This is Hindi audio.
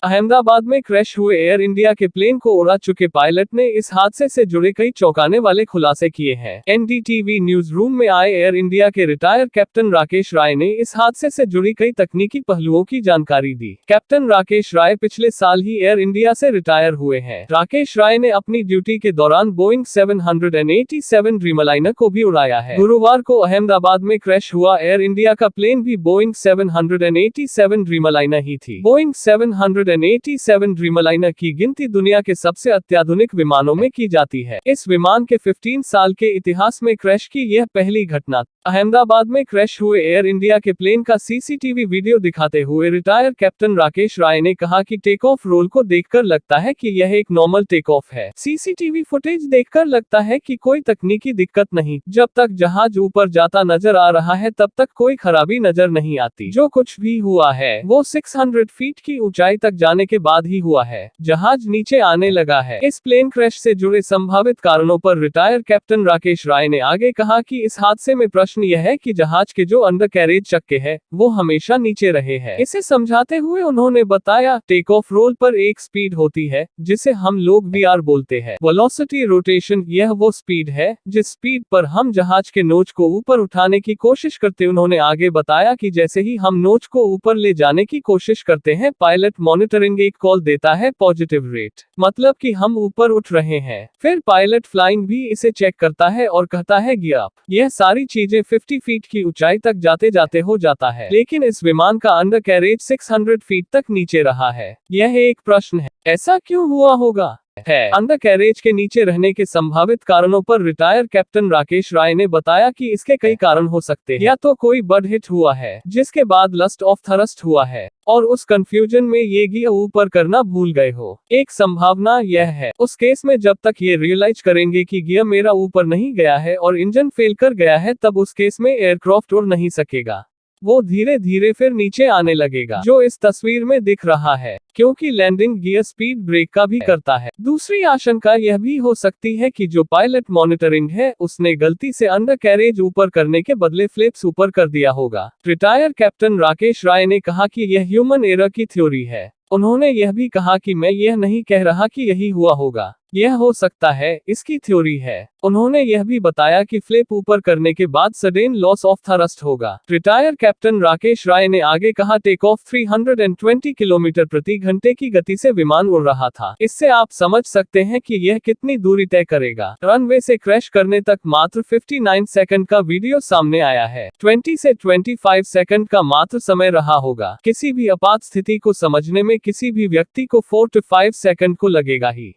अहमदाबाद में क्रैश हुए एयर इंडिया के प्लेन को उड़ा चुके पायलट ने इस हादसे से जुड़े कई चौंकाने वाले खुलासे किए हैं। एनडीटीवी न्यूज रूम में आए एयर इंडिया के रिटायर्ड कैप्टन राकेश राय ने इस हादसे से जुड़ी कई तकनीकी पहलुओं की जानकारी दी। कैप्टन राकेश राय पिछले साल ही एयर इंडिया से रिटायर हुए हैं। राकेश राय ने अपनी ड्यूटी के दौरान बोइंग 787 ड्रीमलाइनर को भी उड़ाया है। गुरुवार को अहमदाबाद में क्रैश हुआ एयर इंडिया का प्लेन भी बोइंग 787 ड्रीमलाइनर ही थी। बोइंग 787 ड्रीमलाइनर की गिनती दुनिया के सबसे अत्याधुनिक विमानों में की जाती है। इस विमान के 15 साल के इतिहास में क्रैश की यह पहली घटना। अहमदाबाद में क्रैश हुए एयर इंडिया के प्लेन का सीसीटीवी वीडियो दिखाते हुए रिटायर्ड कैप्टन राकेश राय ने कहा कि टेक ऑफ रोल को देखकर लगता है कि यह एक नॉर्मल टेक ऑफ है। सीसीटीवी फुटेज देखकर लगता है कि कोई तकनीकी दिक्कत नहीं। जब तक जहाज ऊपर जाता नजर आ रहा है तब तक कोई खराबी नजर नहीं आती। जो कुछ भी हुआ है वो 600 फीट की ऊंचाई तक जाने के बाद ही हुआ है। जहाज नीचे आने लगा है। इस प्लेन क्रैश से जुड़े संभावित कारणों पर रिटायर्ड कैप्टन राकेश राय ने आगे कहा कि इस हादसे में प्रश्न यह है कि जहाज के जो अंडर कैरेज चक्के हैं वो हमेशा नीचे रहे हैं। इसे समझाते हुए उन्होंने बताया, टेक ऑफ रोल पर एक स्पीड होती है जिसे हम लोग वीआर बोलते हैं, वेलोसिटी रोटेशन। यह वो स्पीड है जिस स्पीड पर हम जहाज के नोच को ऊपर उठाने की कोशिश करते। उन्होंने आगे बताया कि जैसे ही हम नोच को ऊपर ले जाने की कोशिश करते हैं पायलट मॉनिटरिंग एक कॉल देता है पॉजिटिव रेट, मतलब कि हम ऊपर उठ रहे हैं। फिर पायलट फ्लाइंग भी इसे चेक करता है और कहता है गियर अप। यह सारी चीजें 50 फीट की ऊंचाई तक जाते जाते हो जाता है, लेकिन इस विमान का अंडर कैरेज 600 फीट तक नीचे रहा है। यह एक प्रश्न है, ऐसा क्यों हुआ होगा? अंडर कैरेज के नीचे रहने के संभावित कारणों पर रिटायर कैप्टन राकेश राय ने बताया कि इसके कई कारण हो सकते हैं। या तो कोई बर्ड हिट हुआ है जिसके बाद लस्ट ऑफ थ्रस्ट हुआ है और उस कंफ्यूजन में ये गियर ऊपर करना भूल गए हो। एक संभावना यह है उस केस में जब तक ये रियलाइज करेंगे कि गियर मेरा ऊपर नहीं गया है और इंजन फेल कर गया है, तब उस केस में एयरक्राफ्ट उड़ नहीं सकेगा। वो धीरे धीरे फिर नीचे आने लगेगा, जो इस तस्वीर में दिख रहा है, क्योंकि लैंडिंग गियर स्पीड ब्रेक का भी करता है। दूसरी आशंका यह भी हो सकती है कि जो पायलट मॉनिटरिंग है उसने गलती से अंडर कैरेज ऊपर करने के बदले फ्लिप्स ऊपर कर दिया होगा। रिटायर कैप्टन राकेश राय ने कहा कि यह ह्यूमन एरर की थ्योरी है। उन्होंने यह भी कहा कि मैं यह नहीं कह रहा कि यही हुआ होगा, यह हो सकता है, इसकी थ्योरी है। उन्होंने यह भी बताया कि फ्लिप ऊपर करने के बाद सडन लॉस ऑफ थ्रस्ट होगा। रिटायर कैप्टन राकेश राय ने आगे कहा, टेक ऑफ 320 किलोमीटर प्रति घंटे की गति से विमान उड़ रहा था। इससे आप समझ सकते हैं कि यह कितनी दूरी तय करेगा। रनवे से क्रैश करने तक मात्र 59 सेकंड का वीडियो सामने आया है। 20 से 25 सेकंड का मात्र समय रहा होगा। किसी भी आपात स्थिति को समझने में किसी भी व्यक्ति को 4 से 5 सेकंड को लगेगा ही।